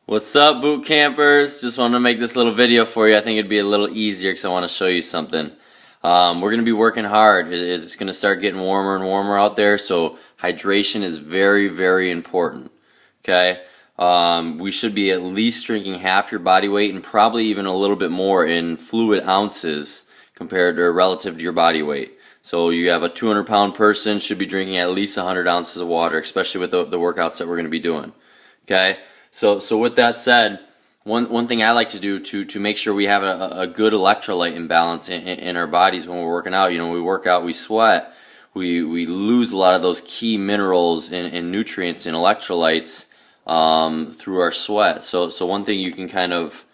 What's up, boot campers? Just wanted to make this little video for you. I think it'd be a little easier because I want to show you something. We're going to be working hard. It's going to start getting warmer and warmer out there, so hydration is very, very important. Okay? We should be at least drinking half your body weight and probably even a little bit more in fluid ounces compared to relative to your body weight. So you have a 200-pound person should be drinking at least 100 ounces of water, especially with the workouts that we're going to be doing. Okay? So with that said, one thing I like to do to make sure we have a good electrolyte imbalance in our bodies when we're working out, you know, we work out, we sweat, we lose a lot of those key minerals and nutrients and electrolytes through our sweat. So one thing you can kind of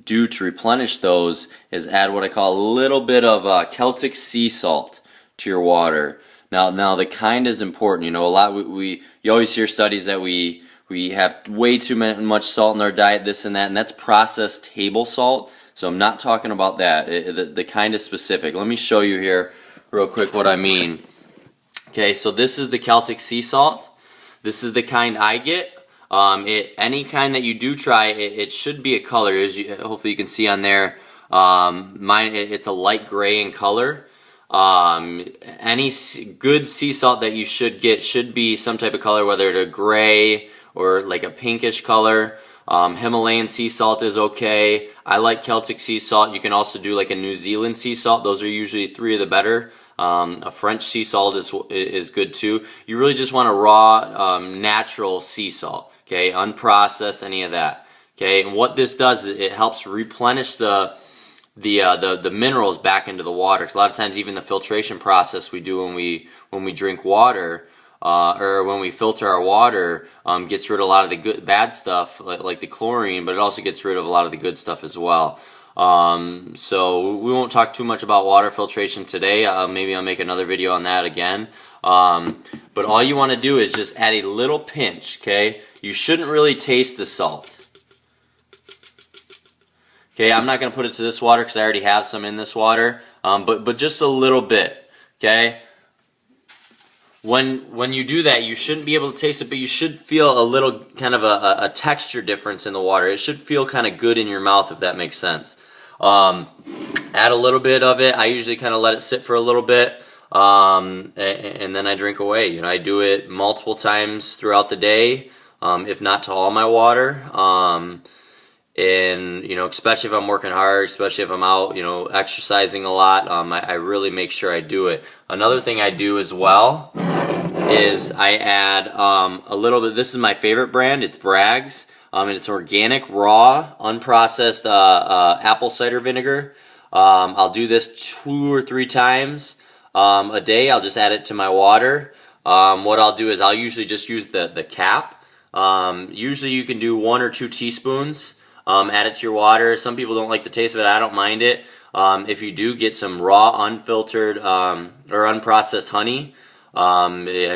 do to replenish those is add what I call a little bit of Celtic sea salt to your water. Now the kind is important. You know, you always hear studies that we have way too much salt in our diet, this and that, and that's processed table salt. So I'm not talking about that. The kind is specific. Let me show you here real quick what I mean. Okay, so this is the Celtic sea salt. This is the kind I get. Any kind that you do try, it should be a color. Hopefully you can see on there. Mine, it's a light gray in color. Any good sea salt that you should get should be some type of color, whether it's a gray or like a pinkish color. Himalayan sea salt is okay. I like Celtic sea salt. You can also do like a New Zealand sea salt. Those are usually three of the better. A French sea salt is good too. You really just want a raw, natural sea salt. Okay, unprocessed, any of that. Okay, and what this does is it helps replenish the minerals back into the water. Because a lot of times, even the filtration process we do when we drink water. Or when we filter our water, gets rid of a lot of the bad stuff like the chlorine, but it also gets rid of a lot of the good stuff as well. So we won't talk too much about water filtration today. Maybe I'll make another video on that again. But all you want to do is just add a little pinch. Okay, you shouldn't really taste the salt. Okay, I'm not going to put it to this water because I already have some in this water. But just a little bit. Okay. When you do that, you shouldn't be able to taste it, but you should feel a little kind of a texture difference in the water. It should feel kind of good in your mouth, if that makes sense. Add a little bit of it. I usually kind of let it sit for a little bit, and then I drink away. You know, I do it multiple times throughout the day, if not to all my water. And, you know, especially if I'm working hard, especially if I'm out, you know, exercising a lot, I really make sure I do it. Another thing I do as well is I add a little bit. This is my favorite brand. It's Bragg's, and it's organic, raw, unprocessed apple cider vinegar. I'll do this 2 or 3 times a day. I'll just add it to my water. What I'll do is I'll usually just use the cap. Usually you can do 1 or 2 teaspoons. Add it to your water. Some people don't like the taste of it. I don't mind it. If you do, get some raw, unfiltered, or unprocessed honey. I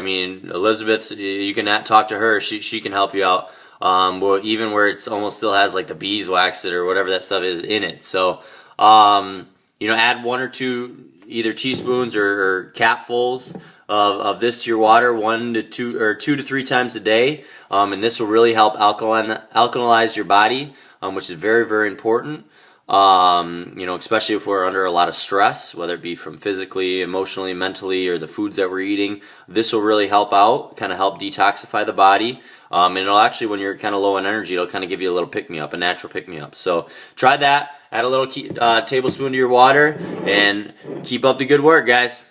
mean, Elizabeth, you can talk to her. She can help you out. Well, even where it's almost still has like the beeswax or whatever that stuff is in it. So, you know, add 1 or 2 either teaspoons or capfuls of this to your water 1 to 2 or 2 to 3 times a day. And this will really help alkalize your body. Which is very, very important, you know, especially if we're under a lot of stress, whether it be from physically, emotionally, mentally, or the foods that we're eating. This will really help out, kind of help detoxify the body, and it'll actually, when you're kind of low on energy, it'll kind of give you a little pick-me-up, a natural pick-me-up. So try that, add a little tablespoon to your water, and keep up the good work, guys.